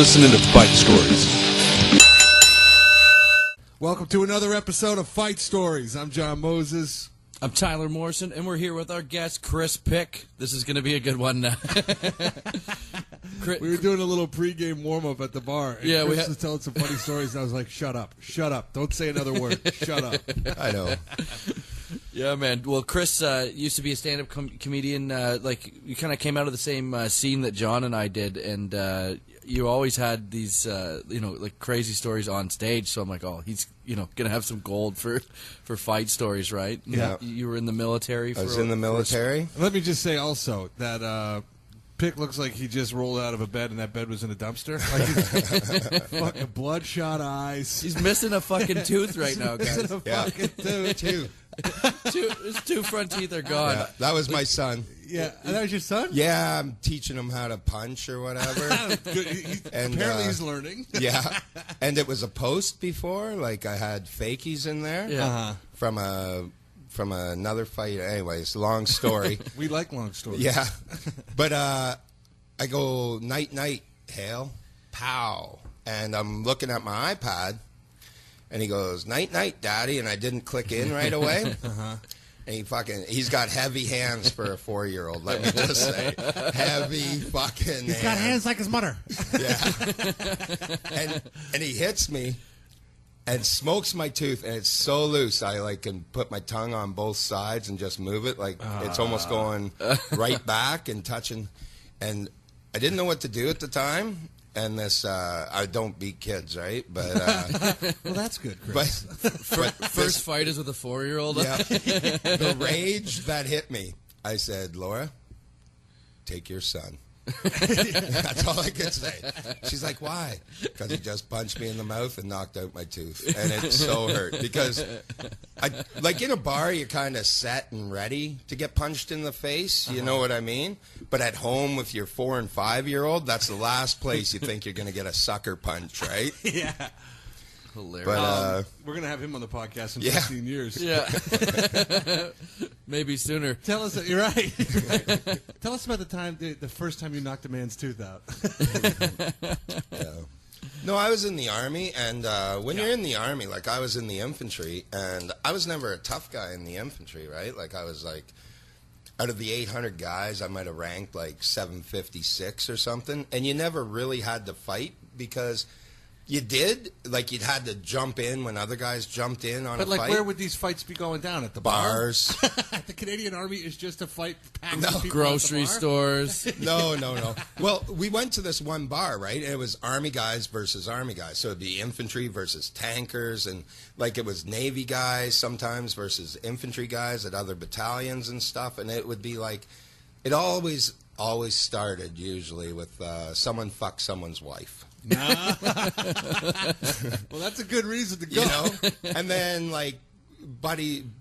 listening to Fight Stories. Welcome to another episode of Fight Stories. I'm John Moses. I'm Tyler Morrison, and we're here with our guest, Chris Pick. This is going to be a good one. We were doing a little pregame warm-up at the bar, and Yeah, Chris was telling some funny stories, and I was like, shut up, don't say another word, shut up. I know. Yeah, man. Well, Chris used to be a stand-up comedian. You kind of came out of the same scene that John and I did, and you always had these, crazy stories on stage. So I'm like, oh, he's, gonna have some gold for fight stories, right? Yeah. You were in the military. I was in the military. Let me just say also that Pick looks like he just rolled out of a bed, and that bed was in a dumpster. Like fucking bloodshot eyes. He's missing a fucking tooth right now, guys. Missing a fucking tooth. His two front teeth are gone. Yeah, that was my son. Yeah, and that was your son? Yeah, I'm teaching him how to punch or whatever. Good. And, Apparently he's learning. Yeah, and it was a post before. Like I had fakies in there. Yeah. From another fight. Anyways, long story. We like long stories. Yeah, but I go night, Hale, pow, and I'm looking at my iPad, and he goes night, Daddy, and I didn't click in right away. And he's got heavy hands for a 4-year-old. Let me just say, heavy fucking. He's got hands like his mother. Yeah, and he hits me. And smokes my tooth, and it's so loose. I can put my tongue on both sides and just move it, it's almost going right back and touching. And I didn't know what to do at the time. And this, I don't beat kids, right? But well, that's good, Chris. But First fight is with a 4-year-old. Yeah, the rage that hit me. I said, Laura, take your son. That's all I could say. She's like, why? Because he just punched me in the mouth and knocked out my tooth. And it so hurt. Because, in a bar, you're kind of set and ready to get punched in the face. You know what I mean? But at home with your 4- and 5-year-old, that's the last place you think you're going to get a sucker punch, right? Yeah. Hilarious. But, we're going to have him on the podcast in Yeah. 15 years. Yeah. Maybe sooner. Tell us, you're right. Tell us about the first time you knocked a man's tooth out. Yeah. No, I was in the Army, and when you're in the Army, I was in the infantry, and I was never a tough guy in the infantry, right? I was out of the 800 guys, I might have ranked 756 or something, and you never really had to fight because you did, you'd had to jump in when other guys jumped in on a fight. But where would these fights be going down? At the bars? The Canadian Army is just a fight. Grocery stores. No. Well, we went to this one bar, right? And it was Army guys versus Army guys. So it'd be infantry versus tankers, and it was Navy guys sometimes versus infantry guys at other battalions and stuff. And it would be it always started usually with someone fucked someone's wife. Nah. Well, that's a good reason to go. And then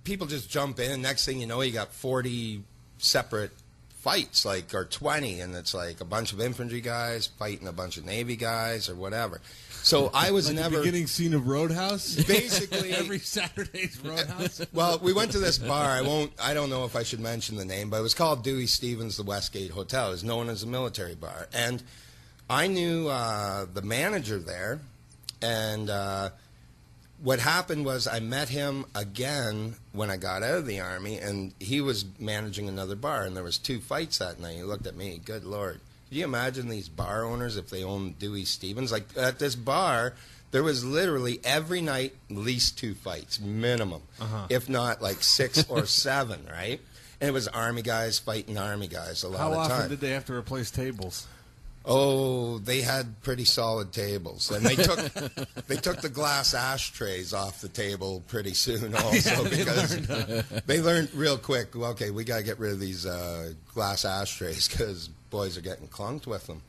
people just jump in, and next thing you know, you got 40 separate fights, or 20, and it's a bunch of infantry guys fighting a bunch of Navy guys or whatever. So I was never the beginning scene of Roadhouse. Basically, every Saturday's Roadhouse. Well, we went to this bar. I don't know if I should mention the name, but it was called Dewey Stevens, the Westgate Hotel. It was known as a military bar, and I knew the manager there, and what happened was I met him again when I got out of the Army, and he was managing another bar, and there was 2 fights that night. He looked at me, good Lord. Can you imagine these bar owners if they owned Dewey Stevens? At this bar, there was literally every night at least 2 fights, minimum, if not 6 or 7, right? And it was Army guys fighting Army guys a lot of time. How often did they have to replace tables? Oh, they had pretty solid tables, and they took the glass ashtrays off the table pretty soon also because they learned real quick. Well, okay, we got to get rid of these glass ashtrays because boys are getting clunked with them.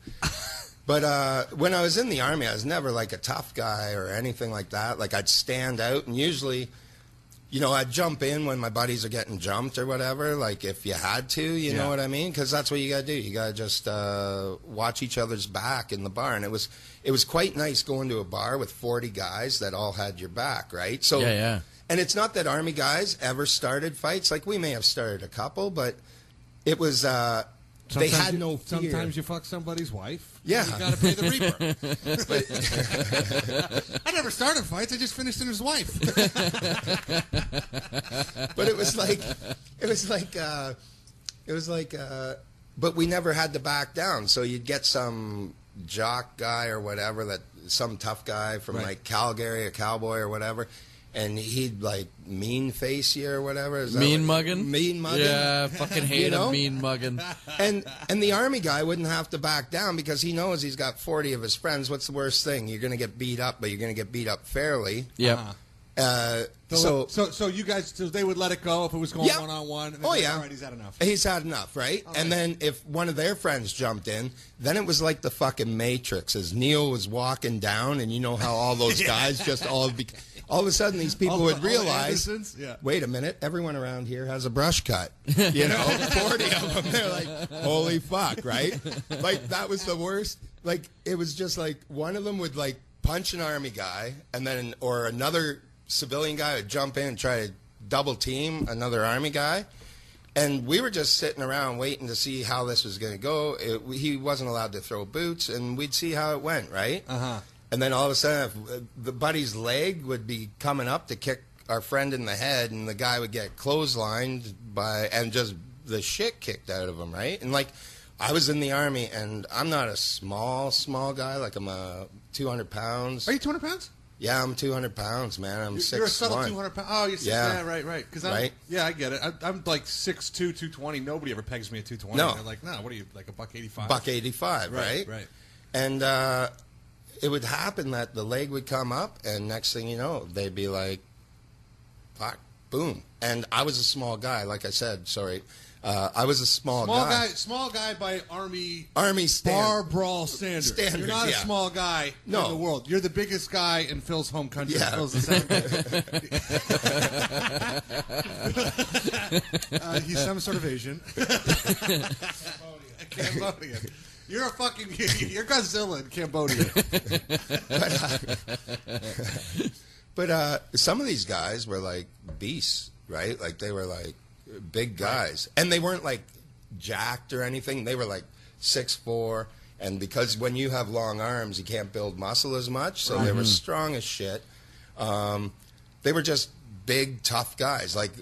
But when I was in the Army, I was never a tough guy or anything like that. I'd stand out, and usually, I'd jump in when my buddies are getting jumped or whatever, if you had to, you know what I mean? Because that's what you got to do. You got to just watch each other's back in the bar. And it was quite nice going to a bar with 40 guys that all had your back, right? So, Yeah. And it's not that Army guys ever started fights. We may have started a couple, but it was they had no fear. Sometimes you fuck somebody's wife. Yeah. You got to pay the reaper. I never started fights. I just finished in his wife. But it was like, but we never had to back down. So you'd get some jock guy or whatever, some tough guy from like Calgary, a cowboy or whatever, and he'd like mean face you or whatever. Is that Mean mugging? Mean mugging. Yeah, fucking hate a mean mugging. And the army guy wouldn't have to back down because he knows he's got 40 of his friends. What's the worst thing? You're going to get beat up, but you're going to get beat up fairly. Yep. So you guys, so they would let it go if it was going one-on-one? Oh, yeah. All right, he's had enough. He's had enough, right? Okay. And then if one of their friends jumped in, then it was like the fucking Matrix. As Neo was walking down, and you know how all those guys just all of a sudden these people would realize, wait a minute, everyone around here has a brush cut. 40 of them. They're like, holy fuck, right? Like, that was the worst. Like, it was just like one of them would, like, punch an army guy, and then, or another civilian guy would jump in and try to double team another army guy, and we were just sitting around waiting to see how this was going to go. He wasn't allowed to throw boots, and we'd see how it went, right? And then all of a sudden, the buddy's leg would be coming up to kick our friend in the head, and the guy would get clotheslined and just the shit kicked out of him, right? And like, I was in the army, and I'm not a small guy. Like, I'm 200 pounds. Are you 200 pounds? Yeah, I'm 200 pounds, man. I'm 6'1". You're a subtle 200 pounds. Oh, you're 6'1". Yeah. Right. Because I get it. I'm like 6'2", 220. Nobody ever pegs me at 220. No. They're like, no, what are you, like a $185? $185, right? Right. And it would happen that the leg would come up, and next thing you know, they'd be like, fuck, boom. And I was a small guy, like I said, sorry. I was a small guy. Small guy by Army bar brawl standards. You're not a small guy in the world. You're the biggest guy in Phil's home country. Yeah. Phil's the second. He's some sort of Asian. Cambodian. You're you're Godzilla in Cambodia. But some of these guys were like beasts, right? Like, they were like big guys, and they weren't like jacked or anything. They were like 6'4", and because when you have long arms, you can't build muscle as much, so they were strong as shit. They were just big, tough guys, like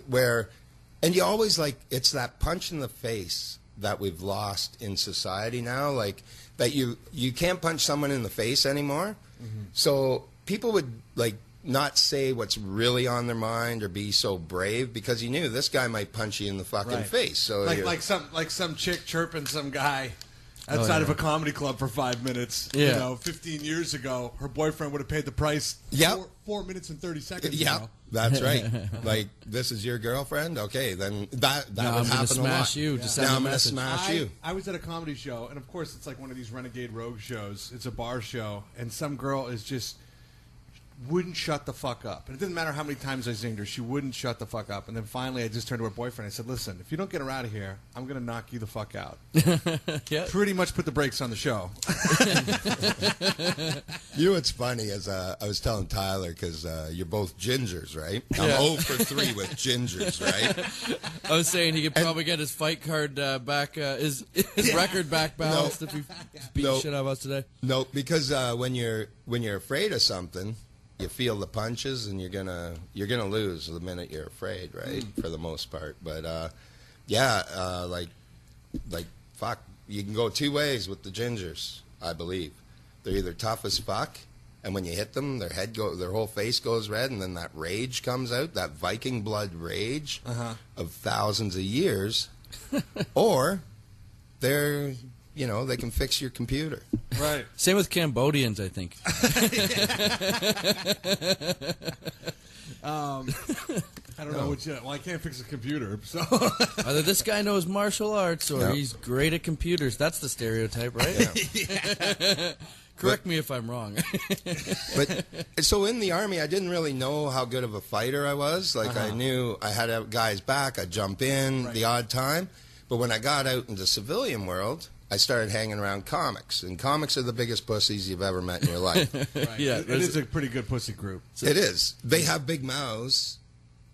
and you always like, it's that punch in the face that we've lost in society now, like that you can't punch someone in the face anymore. So people would like not say what's really on their mind or be so brave because you knew this guy might punch you in the fucking face. So like some chick chirping some guy outside of a comedy club for 5 minutes. You know, 15 years ago, her boyfriend would have paid the price. 4 minutes and 30 seconds. Yeah, that's right. Like, this is your girlfriend? Okay, then that would happen a lot. I'm going to smash you. Just now I'm going to smash you. I was at a comedy show, and of course it's like one of these Renegade Rogue shows. It's a bar show, and some girl is just wouldn't shut the fuck up. And it didn't matter how many times I zinged her, she wouldn't shut the fuck up. And then finally I just turned to her boyfriend. I said, listen, if you don't get her out of here, I'm going to knock you the fuck out. Pretty much put the brakes on the show. You know what's funny is I was telling Tyler, because you're both gingers, right? I'm 0 for 3 with gingers, right? I was saying he could probably get his fight card back, his record back balanced if he beat shit out of us today. No, because when you're afraid of something, you feel the punches, and you're gonna lose the minute you're afraid, right? For the most part, but like fuck, you can go two ways with the gingers. I believe they're either tough as fuck, and when you hit them, their whole face goes red, and then that rage comes out, that Viking blood rage of thousands of years, or they're they can fix your computer. Right. Same with Cambodians, I think. I don't know what well, I can't fix a computer, so. Either this guy knows martial arts or he's great at computers. That's the stereotype, right? Correct me if I'm wrong. But so in the Army, I didn't really know how good of a fighter I was. Like, I knew I had a guy's back. I'd jump in the odd time. But when I got out into the civilian world, I started hanging around comics. And comics are the biggest pussies you've ever met in your life. Yeah, it is a pretty good pussy group. It is. They have big mouths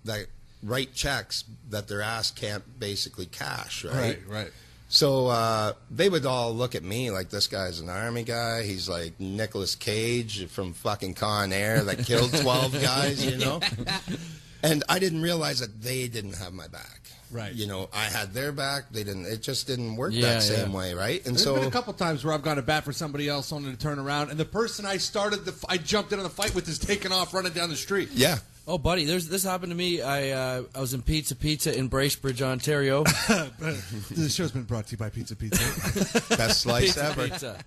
that write checks that their ass can't basically cash, right? Right. So they would all look at me like, this guy's an Army guy. He's like Nicolas Cage from fucking Con Air that killed 12 guys, you know? And I didn't realize that they didn't have my back. Right. You know, I had their back. They didn't. It just didn't work Yeah, that same way, right? And There's so been a couple times where I've gone to bat for somebody else, only to turn around, and the person I jumped into the fight with is taking off running down the street. yeah. Oh, buddy, this happened to me. I was in Pizza in Bracebridge, Ontario. The show's been brought to you by Pizza. Best slice ever. Pizza.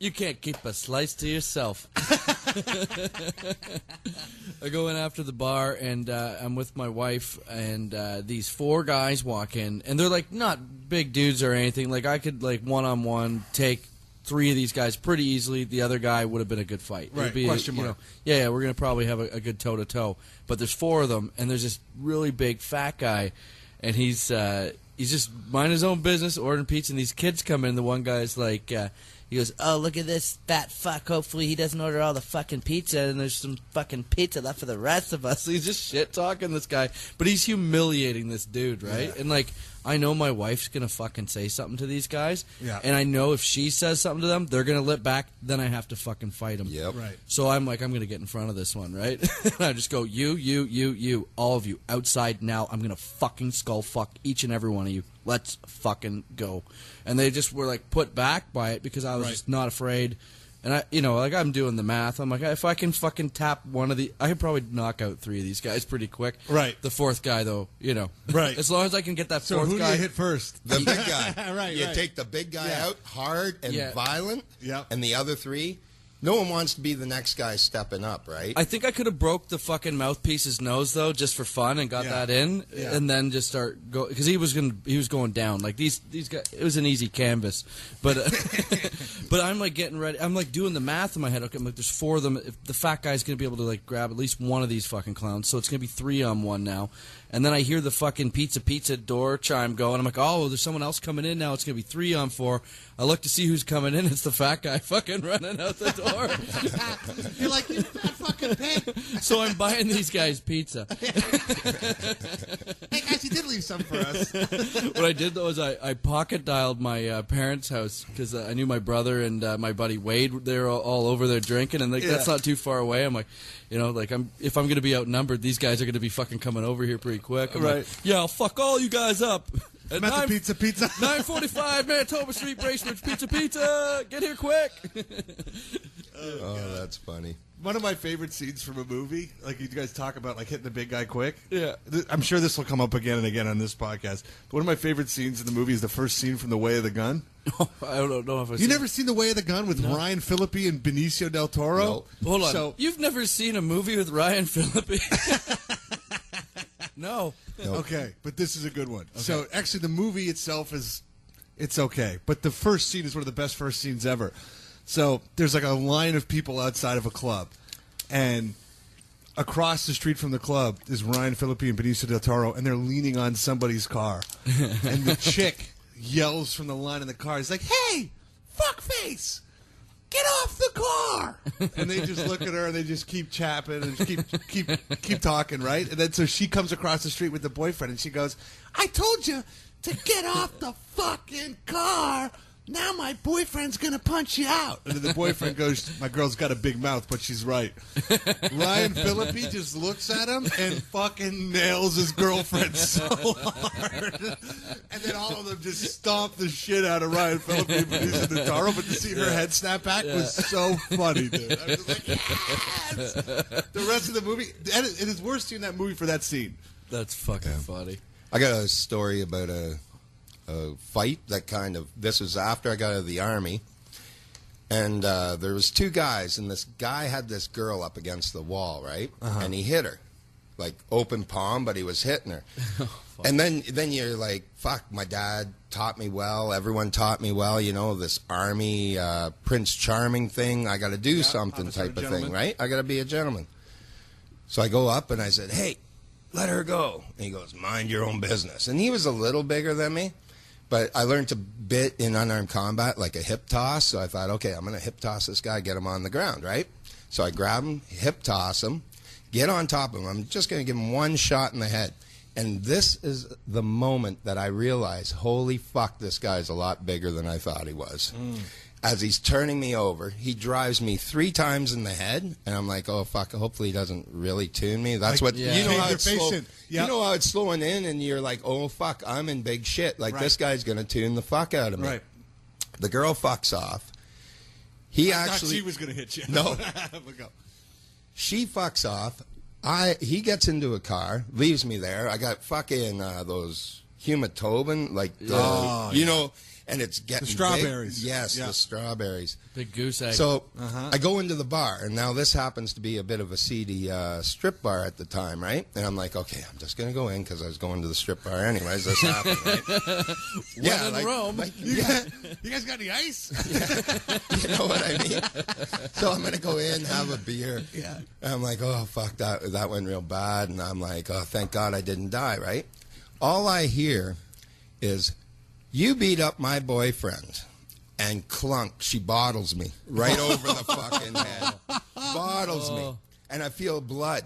You can't keep a slice to yourself. I go in after the bar, and I'm with my wife, and these 4 guys walk in, and they're like not big dudes or anything. Like I could like one-on-one take 3 of these guys pretty easily. The other guy would have been a good fight. Right, It'd be, question you mark. know, yeah, we're gonna probably have a good toe-to-toe. But there's 4 of them, and there's this really big fat guy, and he's just minding his own business, ordering pizza, and these kids come in. The one guy's like, he goes, "Oh, look at this fat fuck. Hopefully he doesn't order all the fucking pizza, and there's some fucking pizza left for the rest of us." So he's just shit-talking this guy, but he's humiliating this dude, right? Yeah. And, like, I know my wife's going to fucking say something to these guys, Yeah. and I know if she says something to them, they're going to lip back, then I have to fucking fight them. Yep. Right. So I'm like, I'm going to get in front of this one, right? I just go, you, all of you, outside now. I'm going to fucking skull fuck each and every one of you. Let's fucking go. And they just were like put back by it because I was Right. just not afraid. And I, you know, like I'm doing the math. I'm like, if I can fucking tap one of the, I could probably knock out 3 of these guys pretty quick. Right. The 4th guy, though, you know. Right. As long as I can get that 4th So who do guy. you hit first? The big guy. Right, You right. take the big guy Yeah. out hard and Yeah. violent. Yeah. And the other 3, no one wants to be the next guy stepping up, right? I think I could have broke the fucking mouthpiece's nose though, just for fun, and got Yeah. that in, Yeah. and then just start go because he was going down like these guys. It was an easy canvas, but but I'm like getting ready. I'm like doing the math in my head. Okay, I'm like, there's 4 of them. If the fat guy's gonna be able to like grab at least one of these fucking clowns, so it's gonna be 3-on-1 now. And then I hear the fucking pizza door chime go, and I'm like, oh, there's someone else coming in now. It's gonna be 3-on-4. I look to see who's coming in. It's the fat guy fucking running out the door. You're like, you fat fucking pig. So I'm buying these guys pizza. Hey guys, you did leave some for us. What I did though is I pocket dialed my parents' house because I knew my brother and my buddy Wade. They're all over there drinking, and like that's Yeah. not too far away. I'm like, you know, like if I'm gonna be outnumbered, these guys are gonna be fucking coming over here pretty quick. I'm like, Right. yeah, I'll fuck all you guys up. At I'm at the pizza. 9:45 Manitoba Street, Bracebridge, pizza. Get here quick. Oh, that's funny. One of my favorite scenes from a movie, like you guys talk about, like hitting the big guy quick. Yeah. I'm sure this will come up again and again on this podcast. But one of my favorite scenes in the movie is the first scene from The Way of the Gun. I don't know if I. You never seen The Way of the Gun with Ryan Phillippe and Benicio del Toro? No. Hold on. So, You've never seen a movie with Ryan Phillippe? No. okay, but this is a good one. So actually, the movie itself it's okay, but the first scene is one of the best first scenes ever. So there's like a line of people outside of a club, and across the street from the club is Ryan Phillippe and Benicio del Toro, and they're leaning on somebody's car, and the chick yells from the line in the car, "He's like, hey, fuckface! Get off the car!" And they just look at her and they just keep chapping and keep talking, right? And then so she comes across the street with the boyfriend and she goes, "I told you to get off the fucking car. Now my boyfriend's gonna punch you out." And then the boyfriend goes, "My girl's got a big mouth, but she's right." Ryan Phillippe just looks at him and fucking nails his girlfriend so hard. And then all of them just stomp the shit out of Ryan Phillippe and Benicio del Toro. But to see her head snap back was so funny, dude. I was just like, yes! The rest of the movie, and it is worth seeing that movie for that scene. That's fucking funny. I got a story about a fight that this was after I got out of the Army, and there was 2 guys, and this guy had this girl up against the wall, right? And he hit her, like open palm, but he was hitting her. And then you're like, fuck, my dad taught me well, everyone taught me well, you know, this Army Prince Charming thing, I got to do something officer, type of gentleman. thing, right? I got to be a gentleman. So I go up and I said, hey, let her go. And he goes, mind your own business. And he was a little bigger than me, but I learned to bit in unarmed combat like a hip toss. So I thought, okay, I'm going to hip toss this guy, get him on the ground, right? So I grab him, hip toss him, get on top of him. I'm just going to give him one shot in the head. And this is the moment that I realized, holy fuck, this guy's a lot bigger than I thought he was. As he's turning me over, he drives me 3 times in the head, and I'm like, oh fuck, hopefully he doesn't really tune me. That's what, yeah. you know how Your it's face slow, in. you Yep. know how it's slowing in, and you're like, oh fuck, I'm in big shit. Like, Right. this guy's going to tune the fuck out of me. Right. The girl fucks off. He I thought actually, she was going to hit you. No. Look up. she fucks off. He gets into a car, leaves me there. I got fucking those Humatobin, like the, Oh, you know, and it's getting The strawberries. big. Yes, Yeah. the strawberries. Big goose egg. So Uh-huh. I go into the bar, and now this happens to be a bit of a seedy strip bar at the time, right? And I'm like, okay, I'm just going to go in because I was going to the strip bar anyways. This happened, right? When in Rome. You guys got any ice? You know what I mean? So I'm going to go in, have a beer. Yeah. And I'm like, oh, fuck, that went real bad. And I'm like, oh, thank God I didn't die, right? All I hear is, you beat up my boyfriend. And clunk, she bottles me right over the fucking head. Bottles me. And I feel blood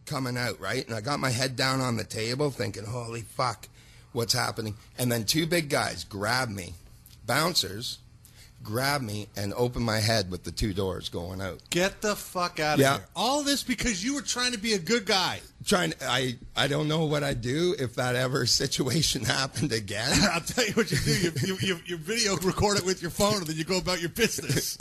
coming out, right? And I got my head down on the table thinking, holy fuck, what's happening? And then 2 big guys grab me, bouncers, grab me and open my head with the 2 doors going out. Get the fuck out of Yeah. here. All this because you were trying to be a good guy. I don't know what I'd do if that ever situation happened again. I'll tell you what you do. You video record it with your phone, and then you go about your business.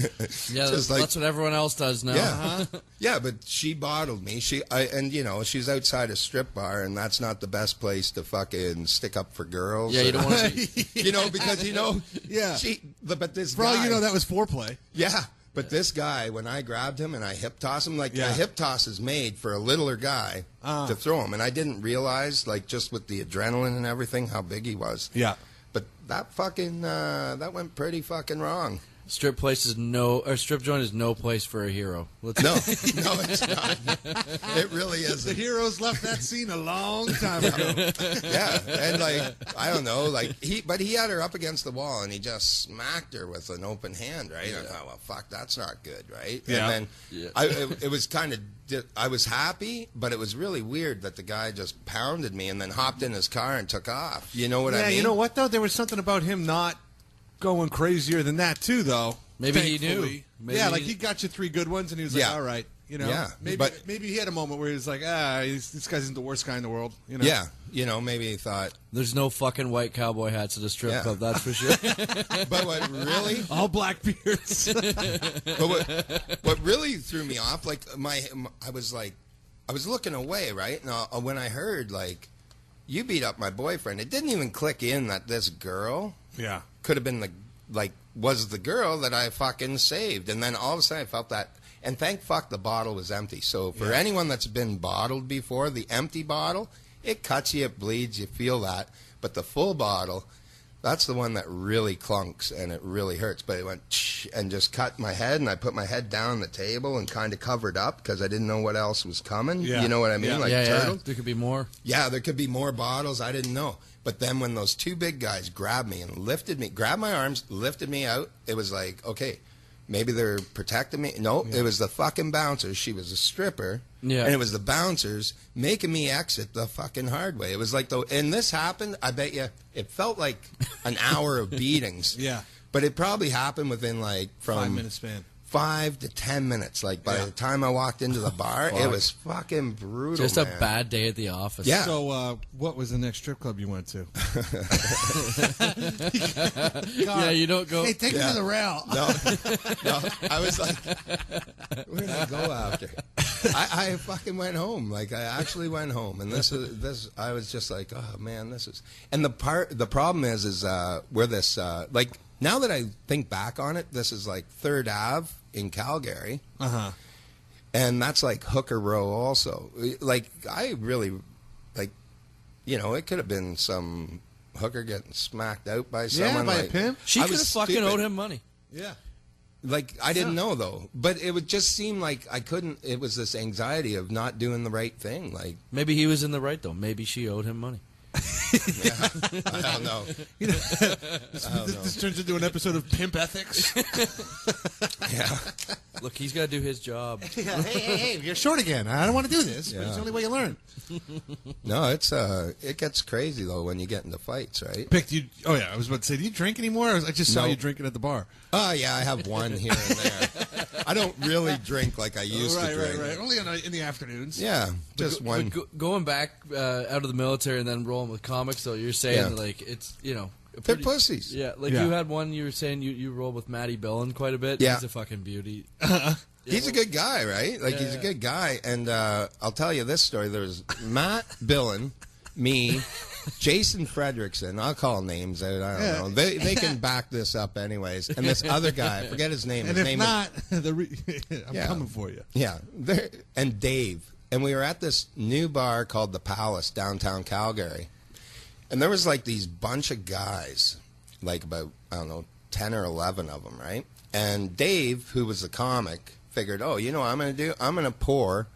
Yeah, Just that's what everyone else does now. Yeah, yeah, but she bottled me. And you know, she's outside a strip bar, and that's not the best place to fucking stick up for girls. Yeah, you don't want to. you know, because you know, Yeah. But this For guy, all you know, that was foreplay. yeah. But this guy, when I grabbed him and I hip toss him, like Yeah. a hip toss is made for a littler guy to throw him, and I didn't realize, like, just with the adrenaline and everything, how big he was. Yeah. But that fucking that went pretty fucking wrong. Strip joint is no place for a hero. Let's No, no, it's not. It really The isn't. heroes left that scene a long time ago. Yeah, and like I don't know, like but he had her up against the wall and he just smacked her with an open hand, right? And I thought, well, fuck, that's not good, right? Yeah. And then it was kind of, I was happy, but it was really weird that the guy just pounded me and then hopped in his car and took off. You know what I Yeah, mean? you know what though? There was something about him not going crazier than that too, though. Maybe he knew. Thankfully. Maybe yeah, like he- he got you 3 good ones, and he was like, Yeah. "All right, you know." Yeah, maybe but- maybe he had a moment where he was like, this guy's isn't the worst guy in the world." You know. Yeah, you know, maybe he thought, There's no fucking white cowboy hats at a strip Yeah. club, that's for sure. but what really? All black beards. But what really threw me off, like I was looking away, right? And when I heard like, you beat up my boyfriend, it didn't even click in that this girl yeah. could have been was the girl that I fucking saved. And then all of a sudden I felt that, and thank fuck the bottle was empty. So for anyone that's been bottled before, the empty bottle, it cuts you, it bleeds, you feel that. But the full bottle, that's the one that really clunks and it really hurts. But it went and just cut my head, and I put my head down on the table and kind of covered up because I didn't know what else was coming. Yeah. You know what I mean? Yeah. Like yeah, turtle. there could be more. Yeah, there could be more bottles. I didn't know. But then when those 2 big guys grabbed me and grabbed my arms, lifted me out, it was like, okay, maybe they're protecting me. No, it was the fucking bouncers. She was a stripper. Yeah. And it was the bouncers making me exit the fucking hard way. It was like, and this happened, I bet you, it felt like an hour of beatings. Yeah. But it probably happened within like from 5 minute span. 5 to 10 minutes. Like by the time I walked into the bar, it was fucking brutal. Just a man. bad day at the office. Yeah. So, what was the next strip club you went to? Yeah, you don't go. Hey, take me to the rail. No, I was like, where did I go after? I fucking went home. Like I actually went home, and this I was just like, oh man, this is. And the problem is where this like now that I think back on it, this is like 3rd Ave in Calgary, and that's like Hooker Row also. Like I really, like, you know, it could have been some hooker getting smacked out by someone. by a like, pimp. She I could have was fucking stupid. owed him money. Yeah. Like I didn't know though, but it would just seem like I couldn't. It was this anxiety of not doing the right thing. Like Maybe he was in the right, though. Maybe she owed him money. I don't know. This turns into an episode of Pimp Ethics. Yeah. Look, he's got to do his job. Hey, you're short again. I don't want to do this, but it's the only way you learn. No, it gets crazy though when you get into fights, right? Oh yeah, I was about to say, do you drink anymore? I just saw No. you drinking at the bar. Oh yeah, I have one here and there. I don't really drink like I used to drink. Right. Only in the afternoons. Yeah, just one. But going back out of the military and then rolling with comics, though, you're saying, Yeah. like, it's, you know... They're pussies. Yeah, like Yeah. you had one, you were saying you rolled with Matty Billen quite a bit. Yeah. He's a fucking beauty. He's a good guy, right? Like, he's a good guy. And I'll tell you this story. There was Matt Billen, me, Jason Fredrickson. I'll call names. I don't know. They can back this up anyways. And this other guy, I forget his name. And His if name not, I'm Yeah. coming for you. Yeah. And Dave. And we were at this new bar called The Palace, downtown Calgary. And there was like these bunch of guys, like about, I don't know, 10 or 11 of them, right? And Dave, who was the comic, figured, oh, you know what I'm going to do? I'm going to pour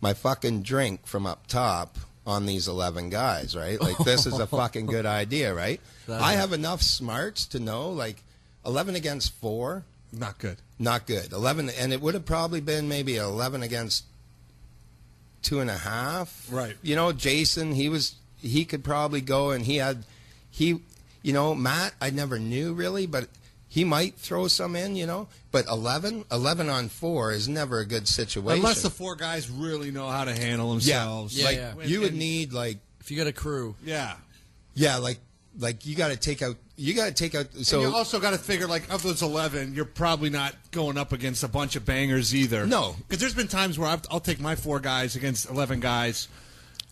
my fucking drink from up top on these 11 guys, right? Like, this is a fucking good idea, right? I have enough smarts to know, like, 11 against 4, Not good. not good. 11, and it would have probably been maybe 11 against 2.5. Right. You know, Jason, he could probably go, and Matt, I never knew really, but he might throw some in, you know. But 11 on 4 is never a good situation. Unless the four guys really know how to handle themselves. Yeah, like yeah. you would need like If you got a crew. Yeah. like you got to take out. So And you also got to figure, like, of those 11, you're probably not going up against a bunch of bangers either. No. Because there's been times where I'll take my 4 guys against 11 guys,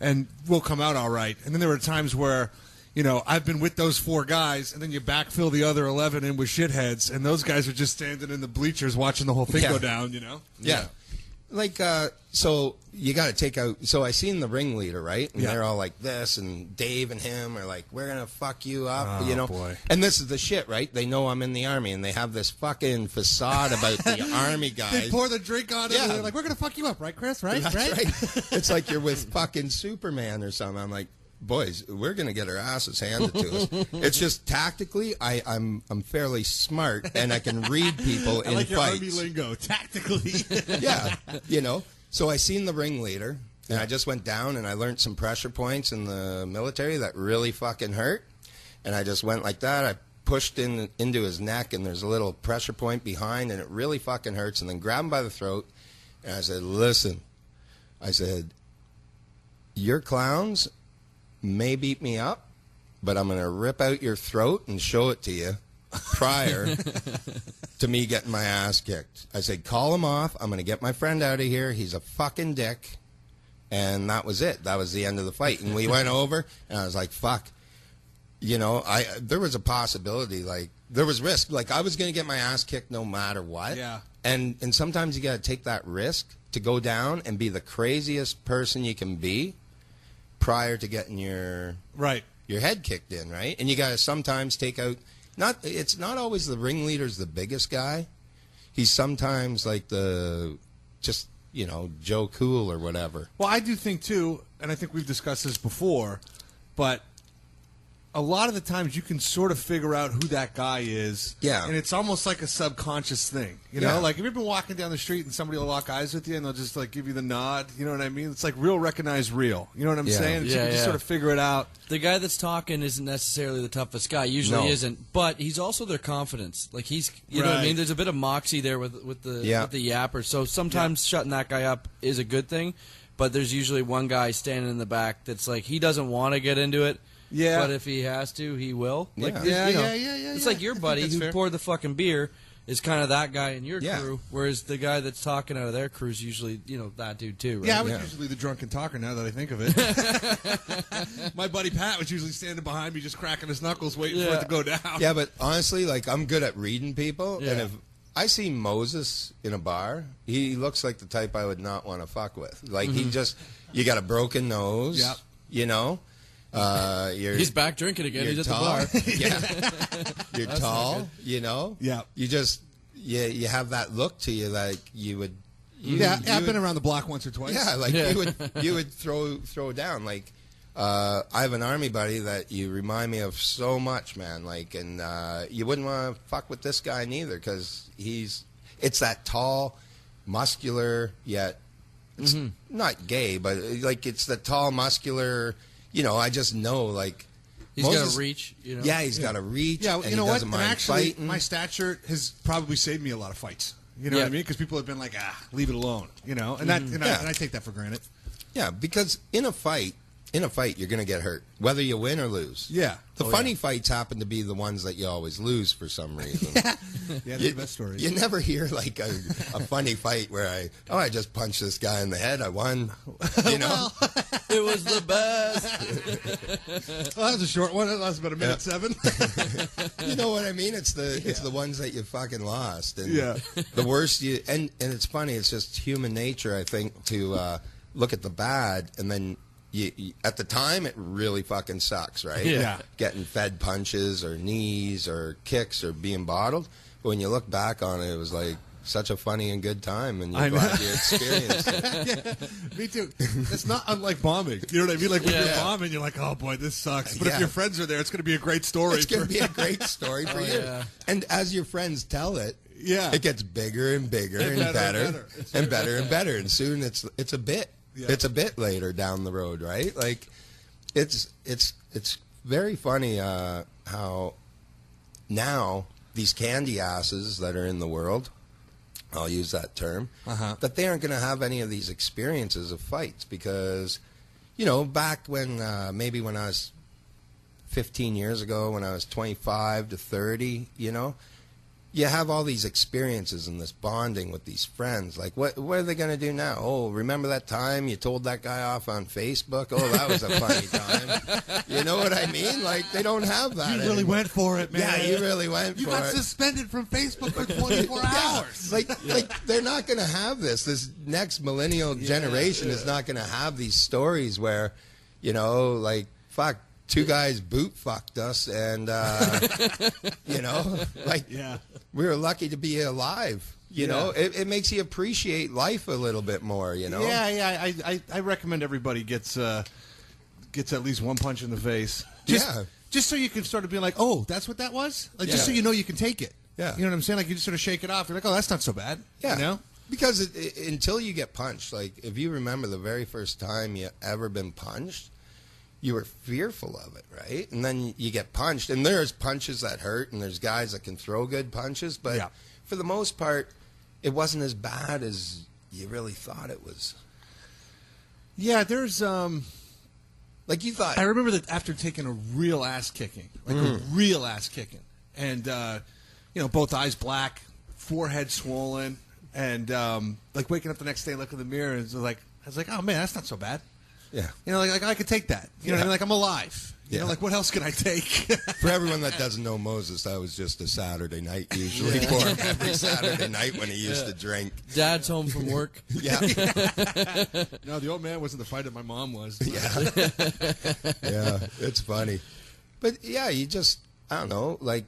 and we'll come out all right. And then there were times where, you know, I've been with those 4 guys, and then you backfill the other 11 in with shitheads, and those guys are just standing in the bleachers watching the whole thing Yeah. go down, you know? Yeah. Like, so you got to take out. So I seen the ringleader, right? And Yeah. they're all like this, and Dave and him are like, we're going to fuck you up, Oh, you know? boy. And this is the shit, right? They know I'm in the Army, and they have this fucking facade about the Army guys. They pour the drink on it, Yeah. and they're like, we're going to fuck you up, right, Chris? Right? That's right. It's like you're with fucking Superman or something. I'm like, boys, we're going to get our asses handed to us. It's just tactically, I'm fairly smart, and I can read people I in like your fights. Army lingo, tactically. Yeah, you know. So I seen the ringleader, and I just went down and I learned some pressure points in the military that really fucking hurt. And I just went like that. I pushed into his neck, and there's a little pressure point behind, and it really fucking hurts. And then grabbed him by the throat, and I said, "Listen," I said, "your clowns may beat me up, but I'm going to rip out your throat and show it to you prior to me getting my ass kicked." I said, call him off. I'm going to get my friend out of here. He's a fucking dick. And that was it. That was the end of the fight. And we went over, and I was like, fuck. You know, there was a possibility, like, there was risk. Like, I was going to get my ass kicked no matter what. Yeah. And sometimes you got to take that risk to go down and be the craziest person you can be prior to getting your Right. head kicked in, right? And you got to sometimes take out. It's not always the ringleader's the biggest guy. He's sometimes like Joe Cool or whatever. Well, I do think, too, and I think we've discussed this before, but a lot of the times you can sort of figure out who that guy is. Yeah. And it's almost like a subconscious thing. You know, Yeah. like if you've been walking down the street and somebody will lock eyes with you and they'll just like give you the nod, you know what I mean? It's like real recognize real. You know what I'm Yeah. saying? You Yeah, can just yeah. sort of figure it out. The guy that's talking isn't necessarily the toughest guy. Usually No. isn't, but he's also their confidence. Like he's, you know what I Right. mean. There's a bit of moxie there with the yapper. So sometimes shutting that guy up is a good thing, but there's usually one guy standing in the back that's like he doesn't want to get into it. Yeah. But if he has to, he will. Like, Yeah. there's, you know, Yeah. It's like your buddy that's who fair. poured the fucking beer is kind of that guy in your Yeah. crew, whereas the guy that's talking out of their crew is usually, you know, that dude too. Right? Yeah, I was Yeah. usually the drunken talker now that I think of it. My buddy Pat was usually standing behind me just cracking his knuckles waiting for it Yeah. to go down. Yeah, but honestly, like, I'm good at reading people, and Yeah. if I see Moses in a bar, he looks like the type I would not want to fuck with. Like, he just, you got a broken nose, Yep. you know? He's back drinking again. You're He's at tall. the bar. Yeah. You're tall, you know? Yeah. You just, you have that look to you like you would. Yeah, you I've would- been around the block once or twice. Yeah, like Yeah. you would throw down. Like I have an Army buddy that you remind me of so much, man. Like, and you wouldn't want to fuck with this guy neither, because it's that tall, muscular, yet it's not gay, but like it's the tall, muscular. You know, I just know, like, he's got a reach. You know? Yeah, he's got a reach. Yeah, and you he know what? doesn't And mind actually, fighting. my stature has probably saved me a lot of fights. You know what I mean? Because people have been like, leave it alone. You know, and that, and I take that for granted. Yeah, because in a fight, you're going to get hurt, whether you win or lose. Yeah. The funny fights happen to be the ones that you always lose for some reason. Yeah, that's the best story. You never hear like a funny fight where I just punched this guy in the head, I won. You know? It was the best. Well, that was a short one. It lasted about a minute 7. You know what I mean? It's the ones that you fucking lost. And Yeah. the worst and it's funny, it's just human nature, I think, to look at the bad, and then you, at the time it really fucking sucks, right? Yeah. Getting fed punches or knees or kicks or being bottled. But when you look back on it, it was like such a funny and good time, and you're glad you experienced it. Yeah, me too. It's not unlike bombing. You know what I mean? Like when you're bombing, you're like, oh boy, this sucks. But if your friends are there, it's going to be a great story. It's going to be a great story for you. Yeah. And as your friends tell it, Yeah. it gets bigger and bigger and better and better and better. And soon it's a bit. Yeah. It's a bit later down the road, right? Like, it's very funny how now these candy asses that are in the world, I'll use that term, that they aren't going to have any of these experiences of fights because, you know, back when maybe when I was 15 years ago, when I was 25 to 30, you know, you have all these experiences and this bonding with these friends. Like, what are they going to do now? Oh, remember that time you told that guy off on Facebook? Oh, that was a funny time. You know what I mean? Like, they don't have that You really anymore. went for it, man. Yeah, you really went for it. You got suspended from Facebook for 24 hours. Like they're not going to have this. This next millennial generation is not going to have these stories where, you know, like, fuck, two guys boot fucked us, and you know, like, we were lucky to be alive. You know, it makes you appreciate life a little bit more. You know, I recommend everybody gets at least one punch in the face. Just so you can sort of be like, oh, that's what that was. Like, just so you know you can take it. Yeah. You know what I'm saying? Like, you just sort of shake it off. You're like, oh, that's not so bad. Yeah. You know? Because until you get punched, like, if you remember the very first time you ever been punched, you were fearful of it, right? And then you get punched, and there's punches that hurt, and there's guys that can throw good punches, but for the most part, it wasn't as bad as you really thought it was. Yeah, there's like, you thought. I remember that after taking a real ass kicking, like a real ass kicking, and you know, both eyes black, forehead swollen, and like waking up the next day, and look in the mirror, and I was like, oh man, that's not so bad. Yeah. You know, like I could take that. You know what I mean? Like, I'm alive. You know, like, what else can I take? For everyone that doesn't know Moses, that was just a Saturday night usually for him. Every Saturday night when he used to drink. Dad's home from work. Yeah. No, the old man wasn't the fighter my mom was. Yeah, it's funny. But yeah, you just, I don't know, like,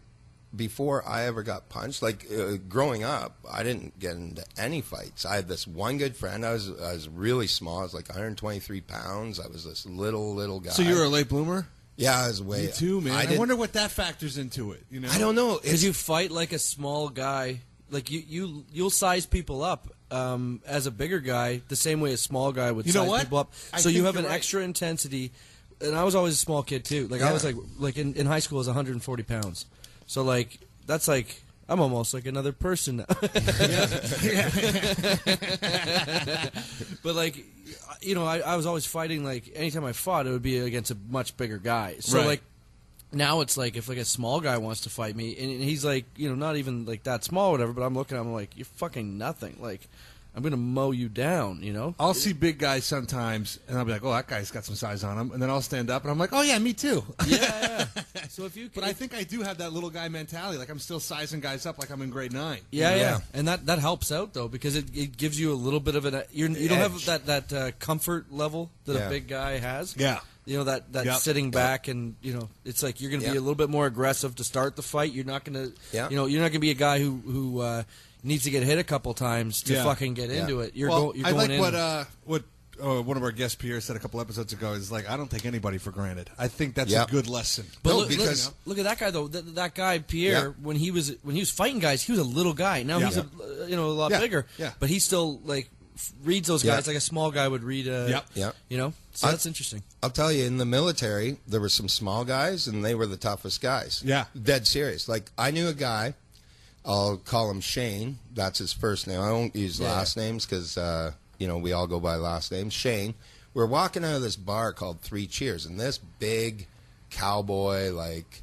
before I ever got punched, like, growing up, I didn't get into any fights. I had this one good friend. I was really small. I was like 123 pounds. I was this little guy. So you were a late bloomer? Yeah, I was way. Me too, man. I wonder what that factors into it. You know, I don't know. Because you fight like a small guy. Like, you'll size people up as a bigger guy the same way a small guy would size people up. So you have an extra intensity. And I was always a small kid too. Like, I was like in high school I was 140 pounds. So, like, that's like, I'm almost like another person now. But, like, you know, I was always fighting, like, anytime I fought, it would be against a much bigger guy. So, like, now it's like, if, like, a small guy wants to fight me, and he's, like, you know, not even, like, that small or whatever, but I'm looking at him like, you're fucking nothing. Like, I'm going to mow you down, you know? I'll see big guys sometimes, and I'll be like, oh, that guy's got some size on him. And then I'll stand up, and I'm like, oh, yeah, me too. Yeah. So if you But I think I do have that little guy mentality. Like, I'm still sizing guys up like I'm in grade 9. Yeah. And that helps out, though, because it gives you a little bit of an... You don't have that comfort level that a big guy has. Yeah. You know, that sitting back and, you know, it's like you're going to be a little bit more aggressive to start the fight. You're not going to... You know, you're not going to be a guy who needs to get hit a couple times to fucking get into it. You're going I like in. what one of our guests, Pierre, said a couple episodes ago, is like, I don't take anybody for granted. I think that's Yep. a good lesson. But No, look, because- look at that guy though. That guy Pierre, Yeah. when he was fighting guys, he was a little guy. Now Yeah. he's a lot Yeah. bigger. Yeah. But he still like reads those Yeah. guys like a small guy would read. Yep. Yeah. You know, so I- that's interesting. I'll tell you, in the military, there were some small guys, and they were the toughest guys. Yeah. Dead serious. Like, I knew a guy, I'll call him Shane. That's his first name. I won't use last names because, we all go by last names. Shane. We're walking out of this bar called Three Cheers, and this big cowboy, like,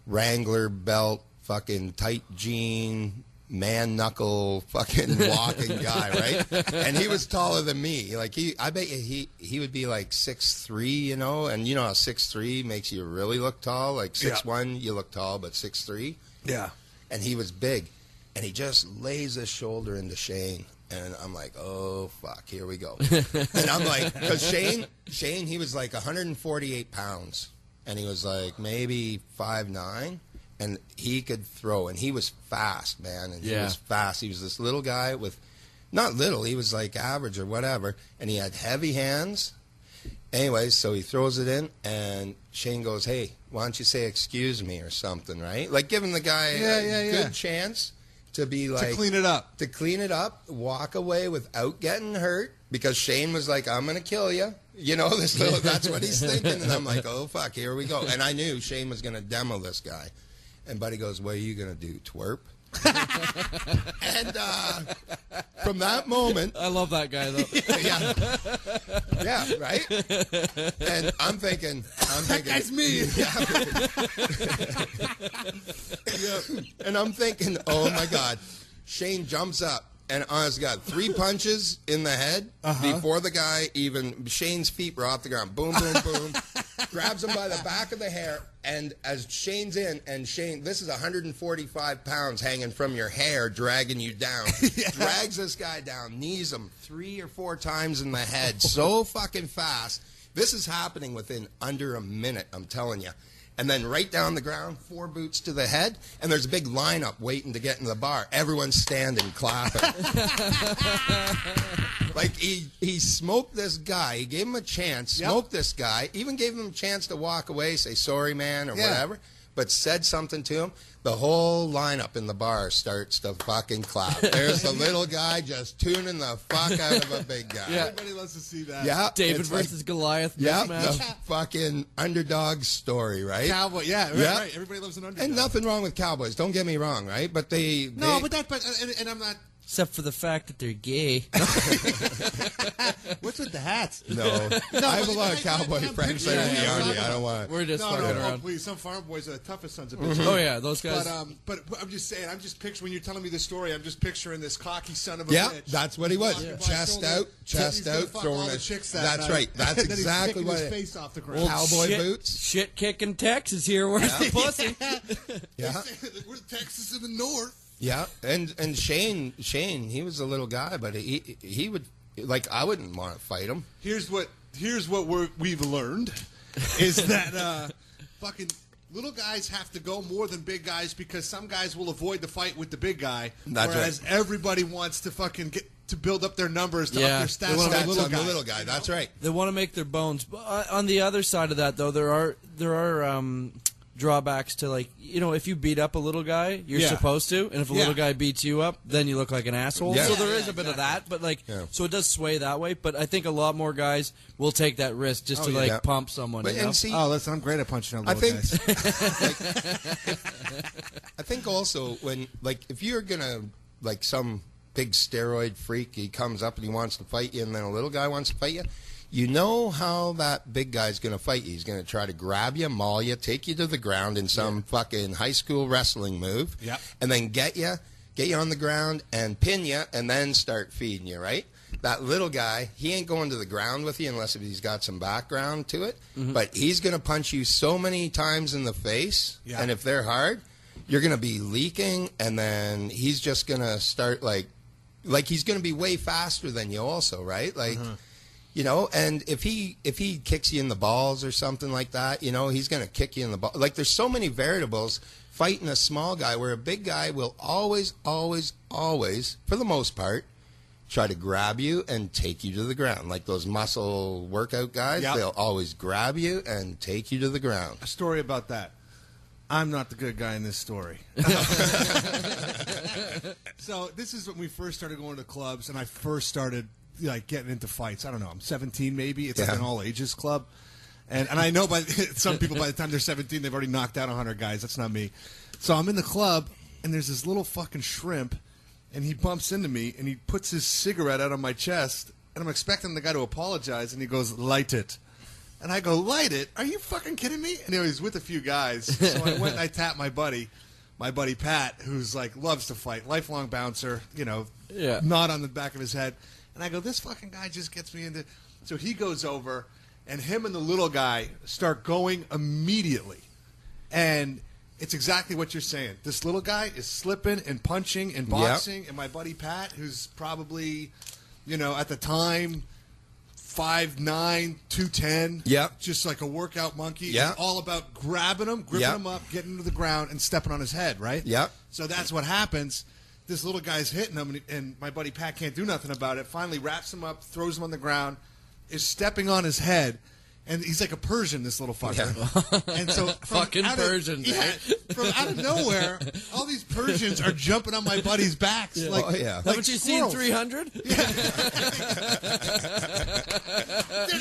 Wrangler belt, fucking tight jean, man knuckle fucking walking guy, right? And he was taller than me. Like I bet you he would be like 6'3", you know, and you know how 6'3" makes you really look tall. Like 6'1", you look tall, but 6'3". Yeah. And he was big, and he just lays his shoulder into Shane, and I'm like, oh fuck, here we go. And I'm like, because Shane, he was like 148 pounds, and he was like maybe 5'9". And he could throw, and he was fast, man. And he was fast. He was this little guy with, not little, he was like average or whatever. And he had heavy hands. Anyways, so he throws it in, and Shane goes, hey, why don't you say excuse me or something, right? Like giving the guy a good chance to be like. To clean it up. To clean it up, walk away without getting hurt, because Shane was like, I'm going to kill you. You know, that's what he's thinking. And I'm like, oh, fuck, here we go. And I knew Shane was going to demo this guy. And Buddy goes, what are you going to do, twerp? And from that moment... I love that guy, though. yeah, right? And I'm thinking... That's me. Yeah. And I'm thinking, oh, my God. Shane jumps up. And honest God, 3 punches in the head before the guy even... Shane's feet were off the ground. Boom, boom, boom. Grabs him by the back of the hair. And as Shane's in, and Shane, this is 145 pounds hanging from your hair, dragging you down. Drags this guy down, knees him 3 or 4 times in the head so fucking fast. This is happening within under a minute, I'm telling you. And then right down the ground, 4 boots to the head, and there's a big lineup waiting to get in the bar. Everyone's standing, clapping. Like, he smoked this guy. He gave him a chance, smoked this guy, even gave him a chance to walk away, say, sorry, man, or whatever, but said something to him. The whole lineup in the bar starts to fucking clap. There's the little guy just tuning the fuck out of a big guy. Yeah. Everybody loves to see that. Yeah, David it's like- versus Goliath Yeah, mismatch. the fucking underdog story, right? Cowboy. Yeah, right. Everybody loves an underdog. And nothing wrong with Cowboys. Don't get me wrong, right? But they No, but and I'm not. Except for the fact that they're gay. What's with the hats? no. I have a lot of Cowboy friends that are in the Yeah, Army. yeah. I don't want. We're just No, fucking no, around. please. Some farm boys are the toughest sons of bitches. Oh yeah, those guys. But I'm just saying. I'm just picturing when you're telling me this story. I'm just picturing this cocky son of a Yeah, bitch. that's what he was. Walking by Chest shoulder, out, chest he's gonna out, fuck throwing all the it. chicks that That's night. right. That's And then he's exactly kicking what his it- face off the ground. Cowboy shit, boots. Shit kicking Texas here. Where's the pussy? Yeah, We're Texas in the north. yeah. And Shane, he was a little guy, but he would like I wouldn't want to fight him. Here's what we've learned is that fucking little guys have to go more than big guys because some guys will avoid the fight with the big guy, That's whereas everybody wants to fucking get to build up their numbers to Yeah. up their They stats. wanna on make the little the guy. little guy. That's right. They want to make their bones. But on the other side of that, though, there are drawbacks to, like, you know, if you beat up a little guy, you're Yeah. supposed to, and if a Yeah. little guy beats you up, then you look like an asshole. Yeah. So there Yeah, is a bit of that, but like, Yeah. so it does sway that way. But I think a lot more guys will take that risk just to like Yeah. pump someone. But you know? and see, Oh, listen, I'm great at punching out I little think guys. I think also when if you're gonna like some big steroid freak, he comes up and he wants to fight you, and then a little guy wants to fight you. You know how that big guy's going to fight you. He's going to try to grab you, maul you, take you to the ground in some fucking high school wrestling move, Yep. and then get you on the ground and pin you, and then start feeding you, right? That little guy, he ain't going to the ground with you unless he's got some background to it, but he's going to punch you so many times in the face, Yeah. and if they're hard, you're going to be leaking, and then he's just going to start like he's going to be way faster than you also, right? Like, you know, and if he kicks you in the balls or something like that, you know, he's going to kick you in the ball. Like, there's so many variables fighting a small guy where a big guy will always, always, always, for the most part, try to grab you and take you to the ground. Like those muscle workout guys, Yep. they'll always grab you and take you to the ground. A story about that. I'm not the good guy in this story. So this is when we first started going to clubs, and I first started like getting into fights. I don't know. I'm 17, maybe. It's like Yeah. an all ages club, and I know by some people by the time they're 17, they've already knocked out 100 guys. That's not me. So I'm in the club, and there's this little fucking shrimp, and he bumps into me, and he puts his cigarette out on my chest, and I'm expecting the guy to apologize, and he goes, "Light it." And I go, "Light it? Are you fucking kidding me?" And he was with a few guys. So I went and I tapped my buddy Pat, who's like loves to fight, lifelong bouncer, Yeah. knot on the back of his head. And I go, "This fucking guy just gets me into." So he goes over, and him and the little guy start going immediately. And it's exactly what you're saying. This little guy is slipping and punching and boxing, and my buddy Pat, who's probably, at the time, 5'9", 210. Yep. Just like a workout monkey. Yeah. It's all about grabbing him, gripping Yep. him up, getting him to the ground, and stepping on his head, right? Yep. So that's what happens. This little guy's hitting him, and my buddy Pat can't do nothing about it. Finally wraps him up, throws him on the ground, is stepping on his head. And he's like a Persian, this little fucker. Yeah. And so Fucking Persians, yeah, from out of nowhere, all these Persians are jumping on my buddy's backs. Yeah. Like, Oh, yeah. like Haven't you seen squirrels. 300? Dude,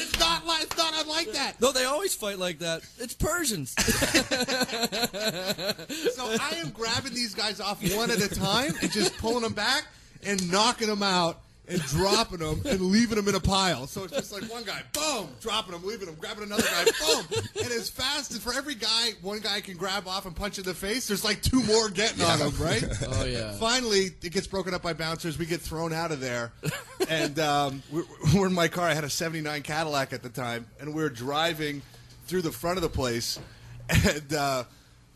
it's not unlike that. No, they always fight like that. It's Persians. So I am grabbing these guys off one at a time and just pulling them back and knocking them out and dropping them and leaving them in a pile. So it's just like one guy, boom, dropping them, leaving them, grabbing another guy, boom. And as fast as for every guy, one guy can grab off and punch in the face, there's like two more getting on him, right? Oh, yeah. Finally, it gets broken up by bouncers. We get thrown out of there. And we're in my car. I had a 79 Cadillac at the time. And we were driving through the front of the place. And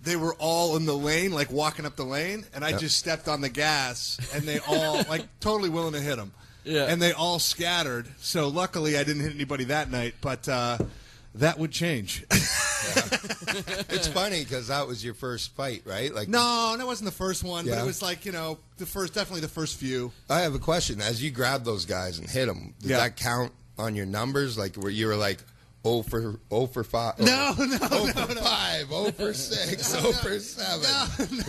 they were all in the lane, like walking up the lane. And I just stepped on the gas. And they all, like, totally willing to hit them. Yeah. And they all scattered. So luckily, I didn't hit anybody that night. But that would change. It's funny because that was your first fight, right? Like, No, that wasn't the first one. But Yeah. it was like, definitely the first few. I have a question. As you grabbed those guys and hit them, did Yeah. that count on your numbers? Like, where you were like 0 for 5? No, 0 for 5, 0 for 6, 0 for 7.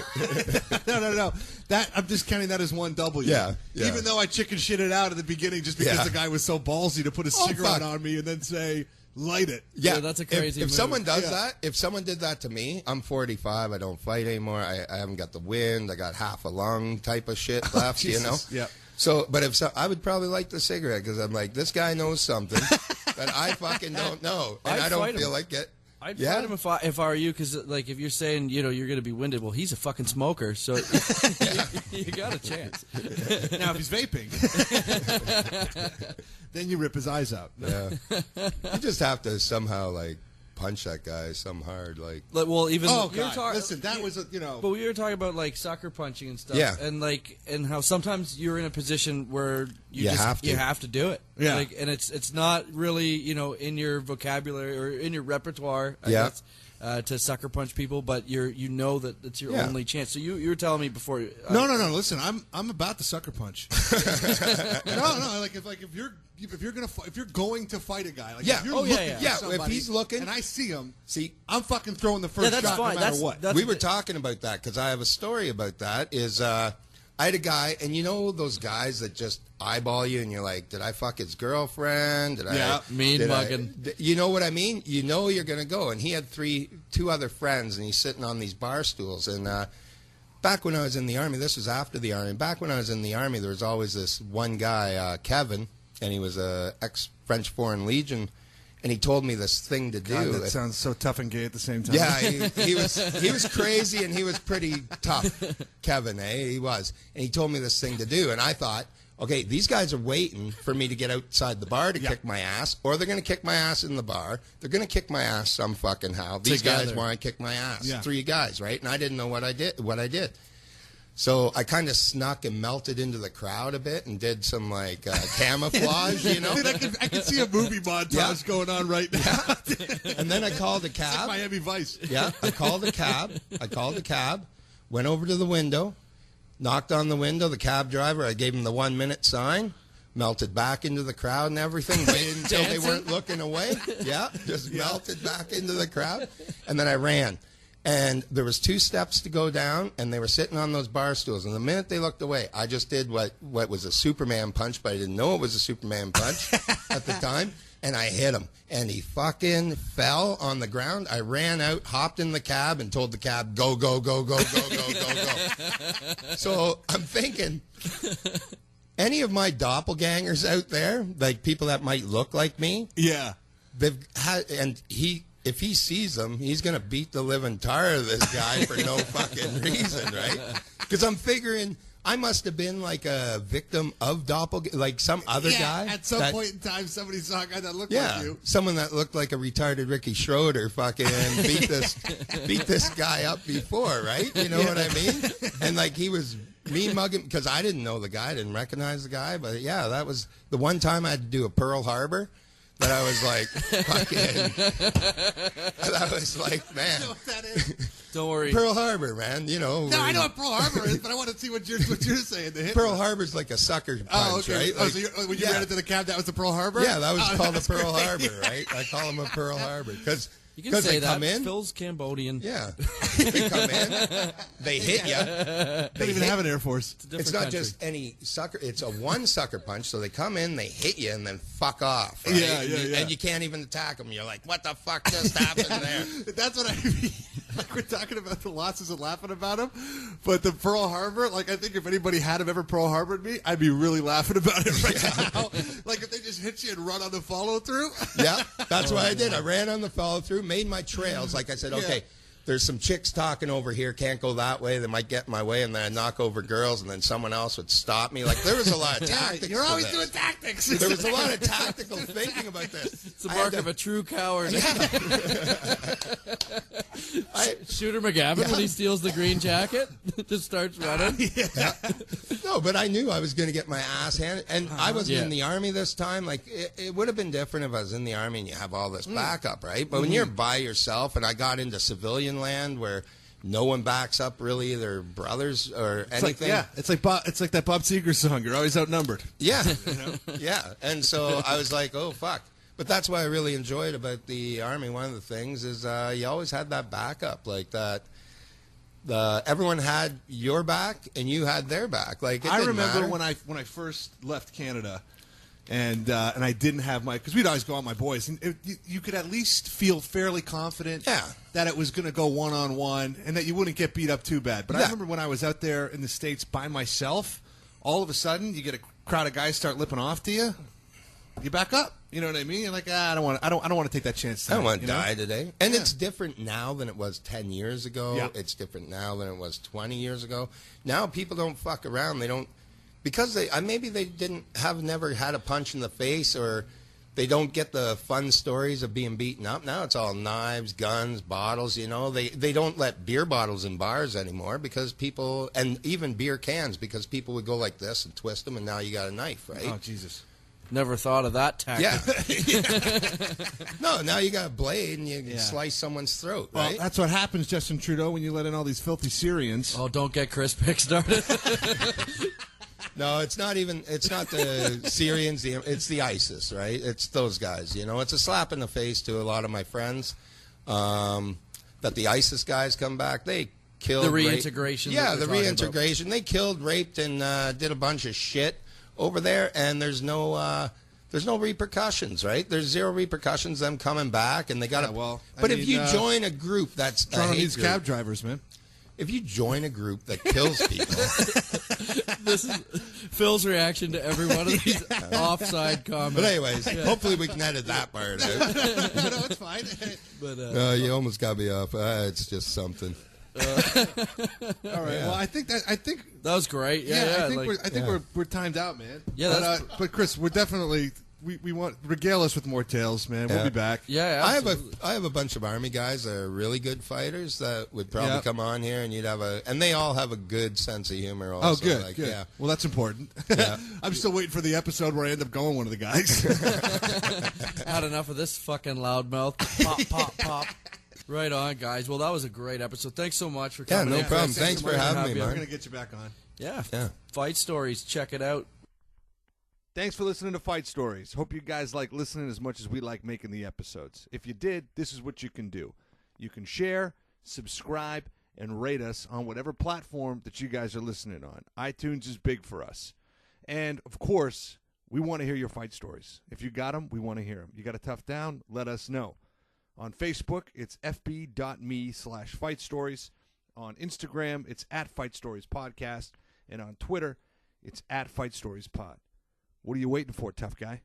No. That I'm just counting that as one W. Yeah. Even though I chicken shit it out at the beginning just because Yeah. the guy was so ballsy to put a Oh, cigarette fuck. on me and then say, "Light it." Yeah, Yeah, that's a crazy If move. someone does Yeah. that, if someone did that to me, I'm 45. I don't fight anymore. I haven't got the wind. I got half a lung type of shit left. You know. Jesus. Yeah. So, but I would probably like the cigarette because I'm like, this guy knows something that I fucking don't know, and I'd I don't fight feel him. like it. I'd Yeah. fight him if I were you, because like if you're saying you're going to be winded, well, he's a fucking smoker, so you got a chance. Now, if he's vaping, then you rip his eyes out. Yeah, you just have to somehow like punch that guy some hard, like. Like, well, even Oh, you're God. talking- Listen, that was, But we were talking about like sucker punching and stuff, Yeah. and how sometimes you're in a position where you have to. you have to do it, Yeah. Like, and it's not really in your vocabulary or in your repertoire, I Yeah. guess, to sucker punch people, but that it's your Yeah. only chance. So you were telling me before. No. Listen, I'm about the sucker punch. No. Like if you're going to fight a guy, like Yeah. if you're Oh, looking yeah. for Yeah, if somebody he's looking- and I see him, See, I'm fucking throwing the first that's shot fine. no matter That's- what. that's- we were talking about that because I have a story about that. I had a guy, and you know those guys that just eyeball you, and you're like, "Did I fuck his girlfriend? Did Yeah, mean mugging. You know what I mean? You know you're gonna go." And he had two other friends, and he's sitting on these bar stools. And back when I was in the army, this was after the army. Back when I was in the army, there was always this one guy, Kevin, and he was a ex-French Foreign Legion, and he told me this thing to God, do. that sounds so tough and gay at the same time. Yeah, he was crazy and he was pretty tough, Kevin. He was, and he told me this thing to do, and I thought, okay, these guys are waiting for me to get outside the bar to kick my ass, or they're going to kick my ass in the bar. They're going to kick my ass some fucking how. These guys Together. want to kick my ass. Yeah. 3 guys, right? And I didn't know what I did. So I kind of snuck and melted into the crowd a bit and did some like camouflage, you know. Dude, I can see a movie montage Yeah. going on right now. And then I called a Like cab. Miami Vice. Yeah, I called a cab, went over to the window, knocked on the window, the cab driver, I gave him the 1 minute sign, melted back into the crowd and everything, waited until they weren't looking away. Yeah, just melted back into the crowd. And then I ran. And there was 2 steps to go down, and they were sitting on those bar stools. And the minute they looked away, I just did what was a Superman punch, but I didn't know it was a Superman punch at the time. And I hit him. And he fucking fell on the ground. I ran out, hopped in the cab, and told the cab, go, go, go, go, go, go, go, go. So I'm thinking, any of my doppelgangers out there, like people that might look like me, Yeah. they've had, and if he sees them, he's going to beat the living tar out of this guy for no fucking reason, right? Because I'm figuring I must have been like a victim of doppelganger, like some other guy. At some point in time, somebody saw a guy that looked like you. Someone that looked like a retarded Ricky Schroeder fucking beat this guy up before, right? You know what I mean? And like he was mean mugging, because I didn't know the guy, I didn't recognize the guy, but yeah, that was the one time I had to do a Pearl Harbor. That I was like, fucking. I was like, man. You know what that is? Don't worry. Pearl Harbor, man. You know. No, I know what Pearl Harbor is, but I want to see what you're saying. The hit Pearl Harbor's like a sucker punch, Oh, okay. right? Oh, Like, so when you ran into the cab, that was the Pearl Harbor? yeah, that was called the Pearl great. Harbor, right? I call him a Pearl Harbor because You can say they that. come in. Phil's Cambodian. Yeah, they come in, they hit you. They don't even have an Air Force. It's not just any sucker. It's a one sucker punch. So they come in, they hit you, and then fuck off. Right? Yeah, And you can't even attack them. You're like, what the fuck just happened there? That's what I mean. Like, we're talking about the losses and laughing about them, but the Pearl Harbor, like, I think if anybody had ever Pearl Harbored me, I'd be really laughing about it right now. Like, if they just hit you and run on the follow-through. Yeah, that's what I did. I ran on the follow-through, made my trails. Like I said, okay, there's some chicks talking over here, can't go that way. They might get in my way, and then I'd knock over girls, and then someone else would stop me. Like, there was a lot of tactics. You're to always this. doing tactics. There was a lot of tactical thinking about this. It's the mark of a true coward. Shooter McGavin, when he steals the green jacket, just starts running. No, but I knew I was going to get my ass handed. And I wasn't in the Army this time. Like, it would have been different if I was in the Army and you have all this backup, right? But when you're by yourself, and I got into civilian land where no one backs up really their brothers or anything. It's like that Bob Seger song. You're always outnumbered. Yeah. Yeah. And so I was like, oh, fuck. But that's what I really enjoyed about the Army. One of the things is you always had that backup, like that. Everyone had your back and you had their back. Like, it I didn't remember matter. when I first left Canada, and I didn't have my, because we'd always go out with my boys, and you could at least feel fairly confident that it was going to go one-on-one and that you wouldn't get beat up too bad. But I remember when I was out there in the States by myself, all of a sudden you get a crowd of guys start lipping off to you. You back up. You know what I mean? You're like, I don't want to take that chance tonight. I don't want to you know? die today. And it's different now than it was 10 years ago. Yeah. It's different now than it was 20 years ago. Now people don't fuck around. They don't, because maybe they never had a punch in the face, or they don't get the fun stories of being beaten up. Now it's all knives, guns, bottles, you know. They don't let beer bottles in bars anymore because people, and even beer cans, because people would go like this and twist them, and now you got a knife, right? Oh, Jesus. Never thought of that tactic. Yeah. No, now you got a blade and you slice someone's throat, Well, right? that's what happens, Justin Trudeau, when you let in all these filthy Syrians. Oh, don't get Chris Pick started. No, it's not the Syrians, it's the ISIS, right? It's those guys, you know. It's a slap in the face to a lot of my friends that the ISIS guys come back. They killed... The reintegration. Yeah, the reintegration. They killed, raped, and did a bunch of shit over there, and there's no repercussions, right? There's zero repercussions, them coming back, and they got to... But if you join a group that's Toronto a hate needs group, cab drivers, man. if you join a group that kills people... This is Phil's reaction to every one of these offside comments. But anyways, hopefully we can edit that part out. No, it's fine. But, You almost got me off. It's just something. All right. Well, I think that was great. Yeah, I think we're timed out, man. Yeah, but Chris, we're definitely we want regale us with more tales, man. We'll be back. Yeah, absolutely. I have a bunch of Army guys that are really good fighters that would probably come on here, and and they all have a good sense of humor. Also. Oh, good, like, good. Yeah. Well, that's important. Yeah. I'm still waiting for the episode where I end up going one of the guys. Had enough of this fucking loudmouth. Pop, pop, pop. Right on, guys. Well, that was a great episode. Thanks so much for coming. Yeah, no problem. Chris. Thanks for having me, We're man. gonna get you back on. Yeah. Fight Stories. Check it out. Thanks for listening to Fight Stories. Hope you guys like listening as much as we like making the episodes. If you did, this is what you can do. You can share, subscribe, and rate us on whatever platform that you guys are listening on. iTunes is big for us. And, of course, we want to hear your fight stories. If you got them, we want to hear them. You got a tough down? Let us know. On Facebook, it's fb.me/fightstories. On Instagram, it's @FightStoriesPodcast. And on Twitter, it's @FightStoriesPod. What are you waiting for, tough guy?